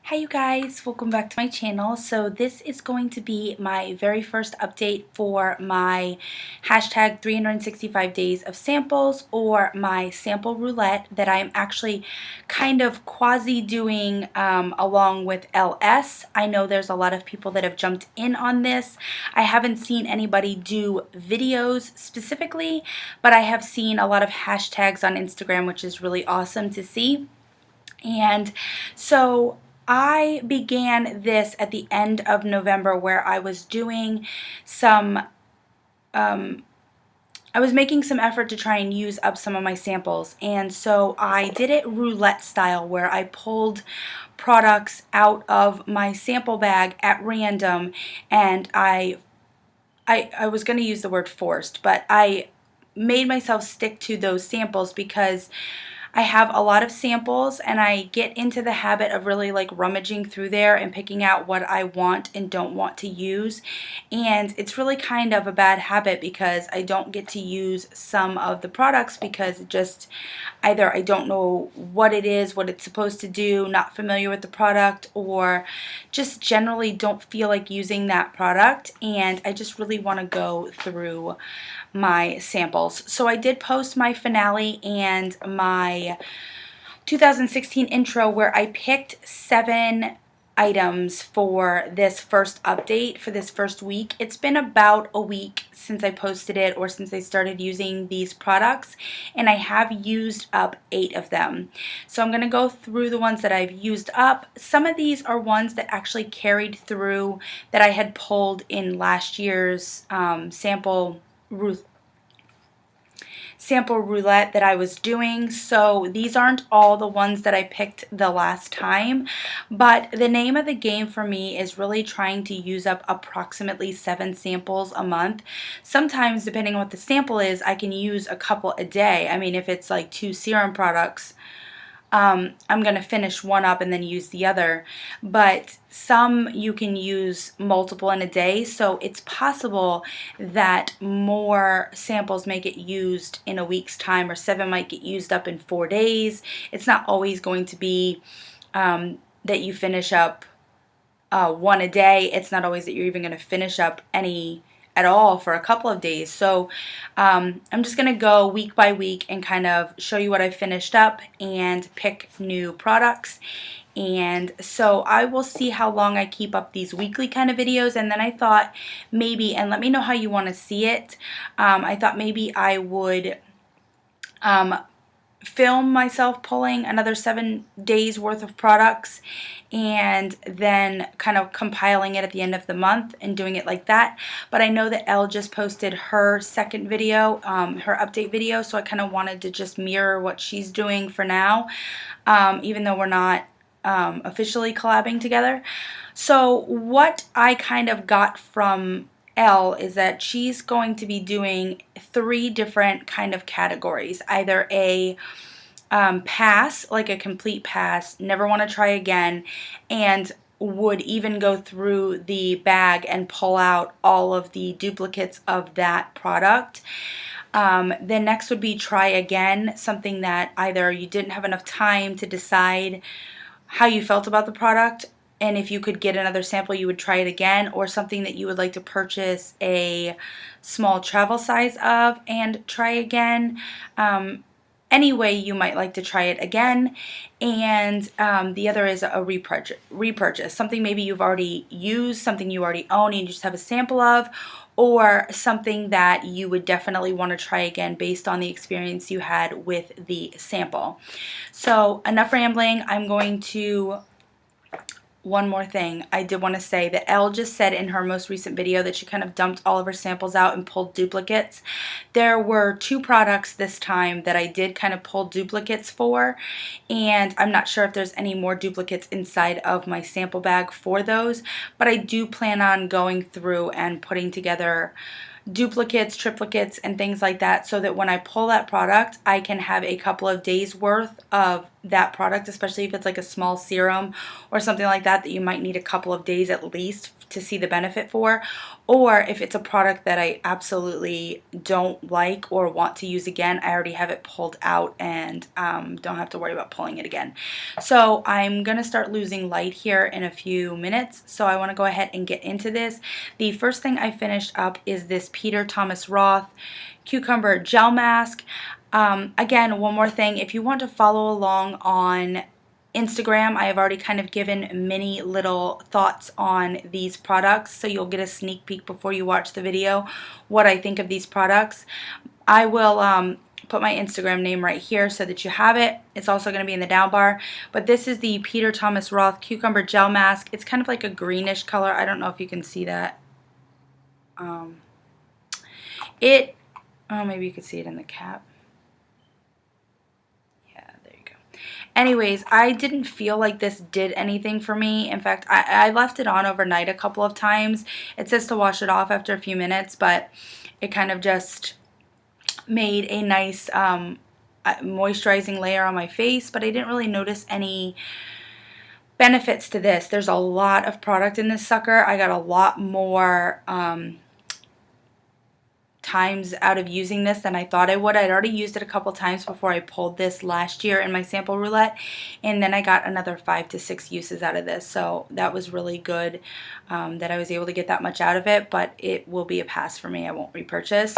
Hi you guys, welcome back to my channel. So this is going to be my very first update for my hashtag 365 days of samples, or my sample roulette that I'm actually kind of quasi doing along with LS. I know there's a lot of people that have jumped in on this. I haven't seen anybody do videos specifically, but I have seen a lot of hashtags on Instagram, which is really awesome to see. And so I began this at the end of November, where I was doing some, I was making some effort to try and use up some of my samples. And so I did it roulette style, where I pulled products out of my sample bag at random, and I was going to use the word forced, but I made myself stick to those samples because I have a lot of samples and I get into the habit of really like rummaging through there and picking out what I want and don't want to use. And it's really kind of a bad habit because I don't get to use some of the products because it just either I don't know what it is, what it's supposed to do, not familiar with the product, or just generally don't feel like using that product, and I just really want to go through my samples. So I did post my finale and my 2016 intro, where I picked 7 items for this first update for this first week. It's been about a week since I posted it, or since I started using these products, and I have used up 8 of them. So I'm going to go through the ones that I've used up. Some of these are ones that actually carried through that I had pulled in last year's sample roulette that I was doing. So these aren't all the ones that I picked the last time, but the name of the game for me is really trying to use up approximately 7 samples a month. Sometimes, depending on what the sample is, I can use a couple a day. I mean, if it's like 2 serum products, I'm going to finish one up and then use the other, but some you can use multiple in a day, so it's possible that more samples may get used in a week's time, or 7 might get used up in 4 days. It's not always going to be that you finish up one a day. It's not always that you're even going to finish up any at all for a couple of days. So I'm just going to go week by week and kind of show you what I finished up and pick new products. And so I will see how long I keep up these weekly kind of videos. And then I thought maybe, and let me know how you want to see it, I thought maybe I would film myself pulling another 7 days worth of products and then kind of compiling it at the end of the month and doing it like that. But I know that Elle just posted her second video, her update video, so I kind of wanted to just mirror what she's doing for now, even though we're not officially collabing together. So what I kind of got from Elle is that she's going to be doing 3 different kind of categories. Either a pass, like a complete pass, never want to try again, and would even go through the bag and pull out all of the duplicates of that product. Then next would be try again, something that either you didn't have enough time to decide how you felt about the product, and if you could get another sample you would try it again, or something that you would like to purchase a small travel size of and try again. Any way you might like to try it again. And the other is a repurchase, something maybe you've already used, something you already own and you just have a sample of, or something that you would definitely want to try again based on the experience you had with the sample. So enough rambling. I'm going to one more thing. I did want to say that Elle just said in her most recent video that she kind of dumped all of her samples out and pulled duplicates. There were 2 products this time that I did kind of pull duplicates for, and I'm not sure if there's any more duplicates inside of my sample bag for those, but I do plan on going through and putting together duplicates, triplicates, and things like that, so that when I pull that product, I can have a couple of days worth of that product, especially if it's like a small serum or something like that, that you might need a couple of days at least to see the benefit for, or if it's a product that I absolutely don't like or want to use again, I already have it pulled out and don't have to worry about pulling it again. So I'm going to start losing light here in a few minutes, so I want to go ahead and get into this. The first thing I finished up is this Peter Thomas Roth Cucumber Gel Mask. Again, one more thing, if you want to follow along on Instagram, I have already kind of given many little thoughts on these products, so you'll get a sneak peek before you watch the video what I think of these products. I will put my Instagram name right here so that you have it. It's also going to be in the down bar. But this is the Peter Thomas Roth Cucumber Gel Mask. It's kind of like a greenish color. I don't know if you can see that. Oh, maybe you could see it in the cap. Anyways, I didn't feel like this did anything for me. In fact, I left it on overnight a couple of times. It says to wash it off after a few minutes, but it kind of just made a nice moisturizing layer on my face, but I didn't really notice any benefits to this. There's a lot of product in this sucker. I got a lot more times out of using this than I thought I would. I'd already used it a couple times before I pulled this last year in my sample roulette, and then I got another 5 to 6 uses out of this, so that was really good that I was able to get that much out of it, but it will be a pass for me. I won't repurchase.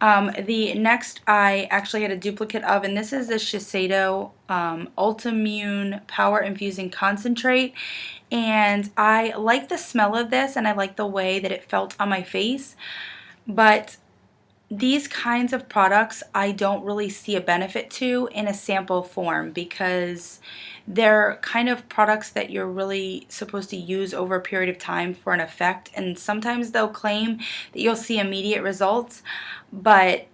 The next I actually had a duplicate of, and this is the Shiseido Ultimune Power Infusing Concentrate, and I like the smell of this and I like the way that it felt on my face, but these kinds of products I don't really see a benefit to in a sample form, because they're kind of products that you're really supposed to use over a period of time for an effect, and sometimes they'll claim that you'll see immediate results, but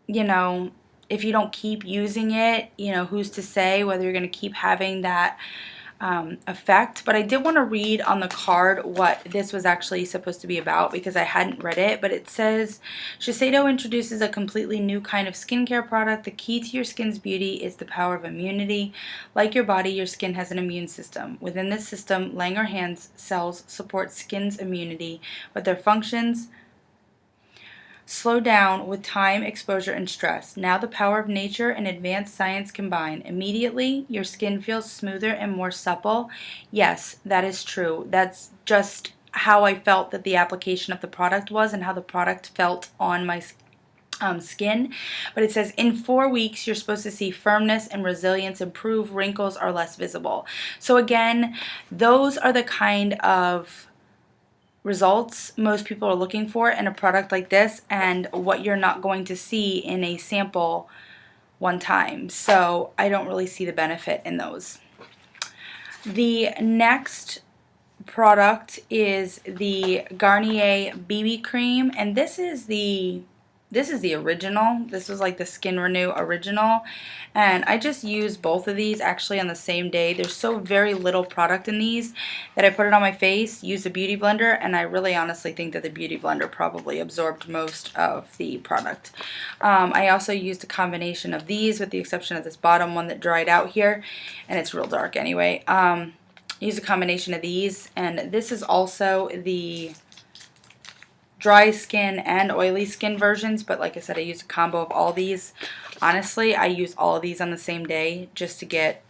you know, if you don't keep using it, you know, who's to say whether you're going to keep having that effect. But I did want to read on the card what this was actually supposed to be about, because I hadn't read it, but it says Shiseido introduces a completely new kind of skincare product. The key to your skin's beauty is the power of immunity. Like your body, your skin has an immune system. Within this system, Langerhans cells support skin's immunity, but their functions slow down with time, exposure, and stress. Now the power of nature and advanced science combine. Immediately, your skin feels smoother and more supple. Yes, that is true. That's just how I felt that the application of the product was and how the product felt on my skin. But it says in 4 weeks you're supposed to see firmness and resilience improve, wrinkles are less visible. So again, those are the kind of results most people are looking for in a product like this, and what you're not going to see in a sample one time. So I don't really see the benefit in those. The next product is the Garnier BB cream, and this is the original. This was like the Skin Renew original, and I just used both of these actually on the same day. There's so very little product in these that I put it on my face, used a beauty blender, and I really honestly think that the beauty blender probably absorbed most of the product. I also used a combination of these, with the exception of this bottom one that dried out here, and it's real dark anyway. Use a combination of these, and this is also the dry skin and oily skin versions, but like I said, I use a combo of all these. Honestly, I use all of these on the same day just to get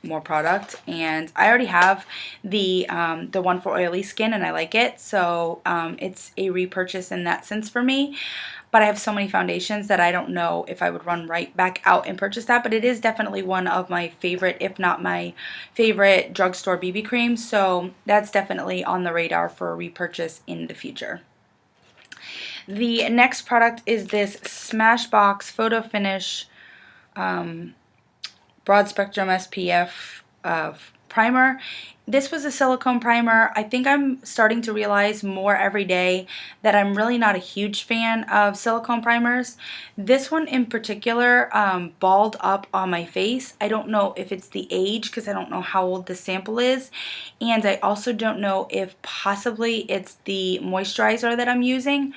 more product, and I already have the one for oily skin and I like it, so it's a repurchase in that sense for me. But I have so many foundations that I don't know if I would run right back out and purchase that, but it is definitely one of my favorite, if not my favorite, drugstore BB creams, so that's definitely on the radar for a repurchase in the future. The next product is this Smashbox Photo Finish Broad Spectrum SPF primer. This was a silicone primer. I think I'm starting to realize more every day that I'm really not a huge fan of silicone primers. This one in particular balled up on my face. I don't know if it's the age, because I don't know how old the sample is, and I also don't know if possibly it's the moisturizer that I'm using.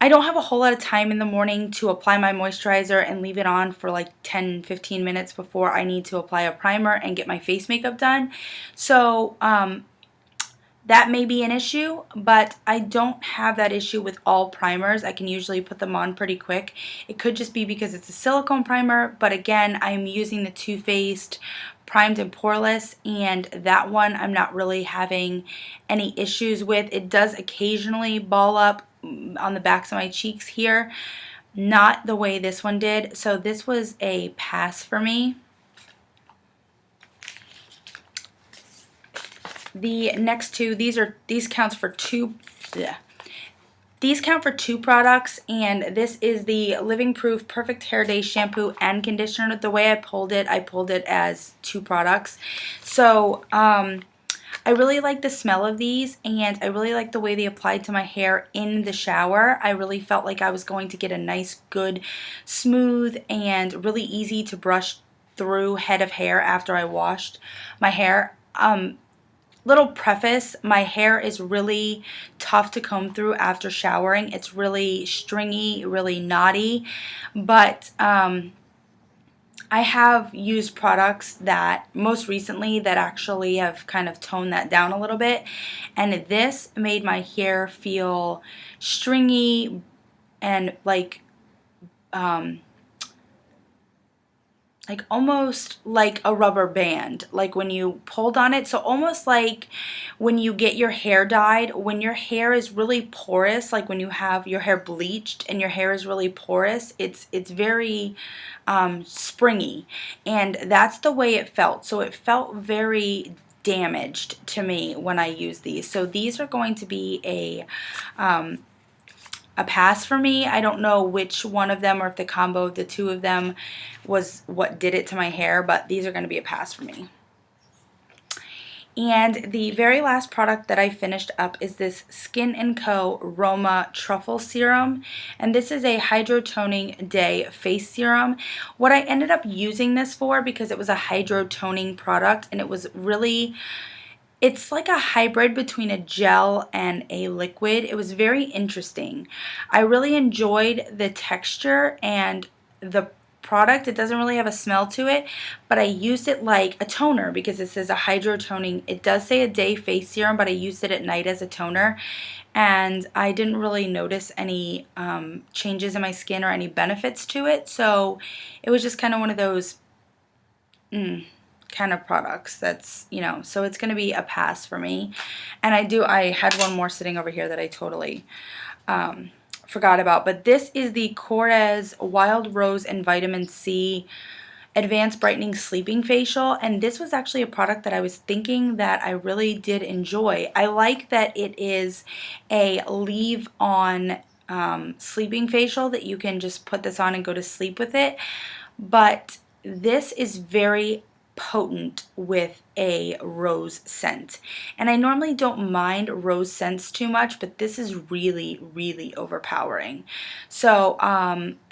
I don't have a whole lot of time in the morning to apply my moisturizer and leave it on for like 10-15 minutes before I need to apply a primer and get my face makeup done. So that may be an issue, but I don't have that issue with all primers. I can usually put them on pretty quick. It could just be because it's a silicone primer, but again, I'm using the Too Faced Primed and Poreless, and that one I'm not really having any issues with. It does occasionally ball up on the backs of my cheeks here, not the way this one did. So this was a pass for me. The next two, these count for two. Yeah. These count for two products, and this is the Living Proof Perfect Hair Day shampoo and conditioner. The way I pulled it as two products. So I really like the smell of these, and I really like the way they applied to my hair in the shower. I really felt like I was going to get a nice, good, smooth, and really easy to brush through head of hair after I washed my hair. Little preface, my hair is really tough to comb through after showering. It's really stringy, really knotty, but I have used products that most recently that actually have kind of toned that down a little bit, and this made my hair feel stringy and like almost like a rubber band, like when you pulled on it. So almost like when you get your hair dyed, when your hair is really porous, like when you have your hair bleached and your hair is really porous, it's very springy, and that's the way it felt. So it felt very damaged to me when I used these. So these are going to be a pass for me. I don't know which one of them, or if the combo of the two of them was what did it to my hair, but these are going to be a pass for me. And the very last product that I finished up is this Skin & Co. Roma Truffle Serum, and this is a Hydro Toning Day Face Serum. What I ended up using this for, because it was a hydro toning product, and it was really, it's like a hybrid between a gel and a liquid. It was very interesting. I really enjoyed the texture and the product. It doesn't really have a smell to it, but I used it like a toner because it says a hydro toning. It does say a day face serum, but I used it at night as a toner, and I didn't really notice any changes in my skin or any benefits to it. So it was just kind of one of those kind of products that's, you know, so it's going to be a pass for me. And I had one more sitting over here that I totally forgot about, but this is the Korres Wild Rose and Vitamin C Advanced Brightening Sleeping Facial, and this was actually a product that I was thinking that I really did enjoy. I like that it is a leave-on sleeping facial, that you can just put this on and go to sleep with it, but this is very potent with a rose scent, and I normally don't mind rose scents too much, but this is really, really overpowering. So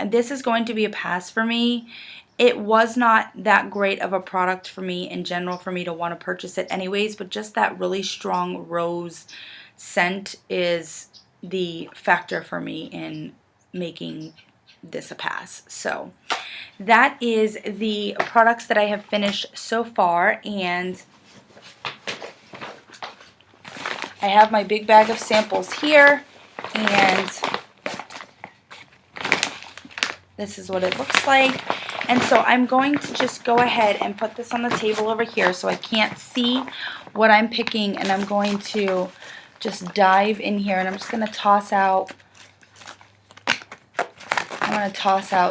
this is going to be a pass for me. It was not that great of a product for me in general for me to want to purchase it anyways, but just that really strong rose scent is the factor for me in making this a pass. So that is the products that I have finished so far, and I have my big bag of samples here, and this is what it looks like. And so I'm going to just go ahead and put this on the table over here so I can't see what I'm picking, and I'm going to just dive in here, and I'm just going to toss out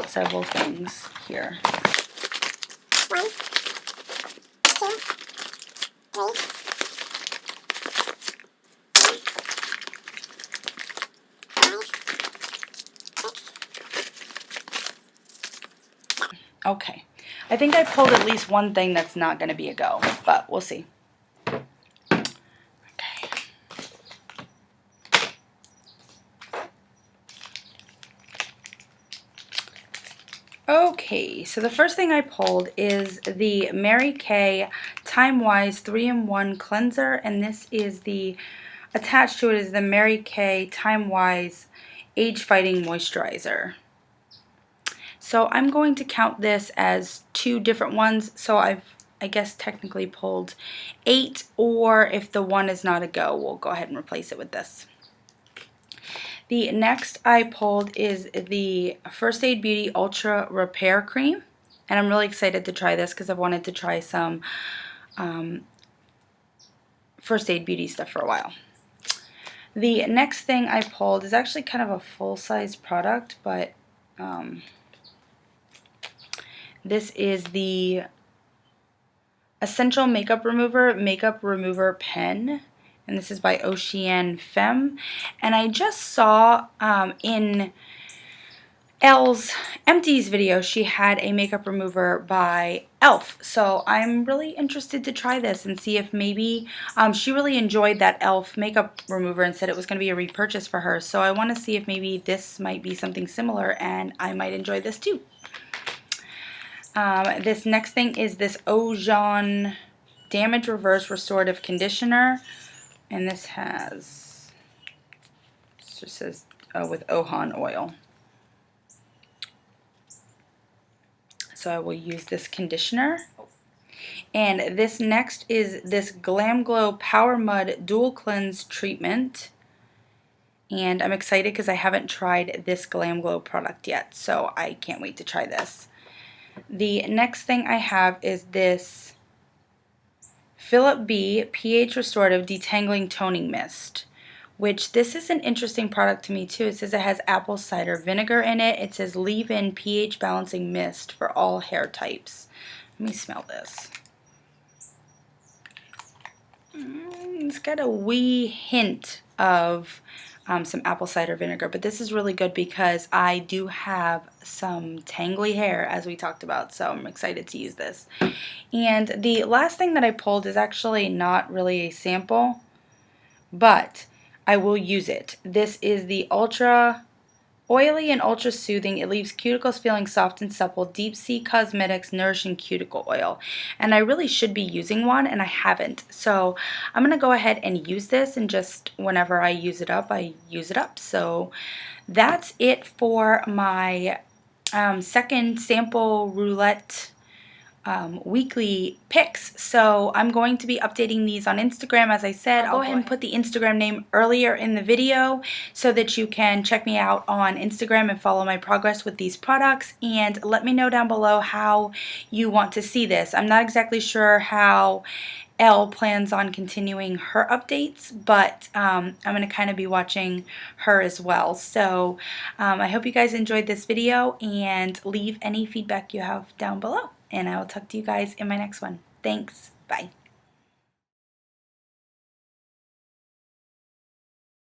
several things here. 1, 2, 3. Okay, I think I pulled at least one thing that's not going to be a go, but we'll see. Okay, so the first thing I pulled is the Mary Kay Time Wise 3-in-1 Cleanser, and this is attached to it is the Mary Kay Time Wise Age Fighting Moisturizer. So I'm going to count this as two different ones. So I've I guess technically pulled 8, or if the one is not a go, we'll go ahead and replace it with this. The next I pulled is the First Aid Beauty Ultra Repair Cream, and I'm really excited to try this because I've wanted to try some First Aid Beauty stuff for a while. The next thing I pulled is actually kind of a full-size product, but this is the Essential Makeup Remover Pen, and this is by Ocean Femme. And I just saw in Elle's Empties video, she had a makeup remover by Elle. So I'm really interested to try this and see if maybe she really enjoyed that Elle makeup remover and said it was going to be a repurchase for her. So I want to see if maybe this might be something similar and I might enjoy this too. This next thing is this Ojan Damage Reverse Restorative Conditioner, and this has, it just says with Ohan oil. So I will use this conditioner. And this next is this Glam Glow Power Mud Dual Cleanse Treatment. And I'm excited because I haven't tried this Glam Glow product yet, so I can't wait to try this. The next thing I have is this Philip B pH Restorative Detangling Toning Mist, which this is an interesting product to me too. It says it has apple cider vinegar in it. It says leave-in pH balancing mist for all hair types. Let me smell this. It's got a wee hint of some apple cider vinegar, but this is really good because I do have some tangly hair, as we talked about, so I'm excited to use this. And the last thing that I pulled is actually not really a sample, but I will use it. This is the Ultra Oily and Ultra Soothing. It leaves cuticles feeling soft and supple. Deep Sea Cosmetics Nourishing Cuticle Oil. And I really should be using one, and I haven't. So I'm going to go ahead and use this, and just whenever I use it up, I use it up. So that's it for my second Sample Roulette weekly picks. So I'm going to be updating these on Instagram. As I said, I'll go ahead and put the Instagram name earlier in the video so that you can check me out on Instagram and follow my progress with these products, and let me know down below how you want to see this. I'm not exactly sure how Elle plans on continuing her updates, but I'm going to kind of be watching her as well. So I hope you guys enjoyed this video, and leave any feedback you have down below. And I will talk to you guys in my next one. Thanks. Bye.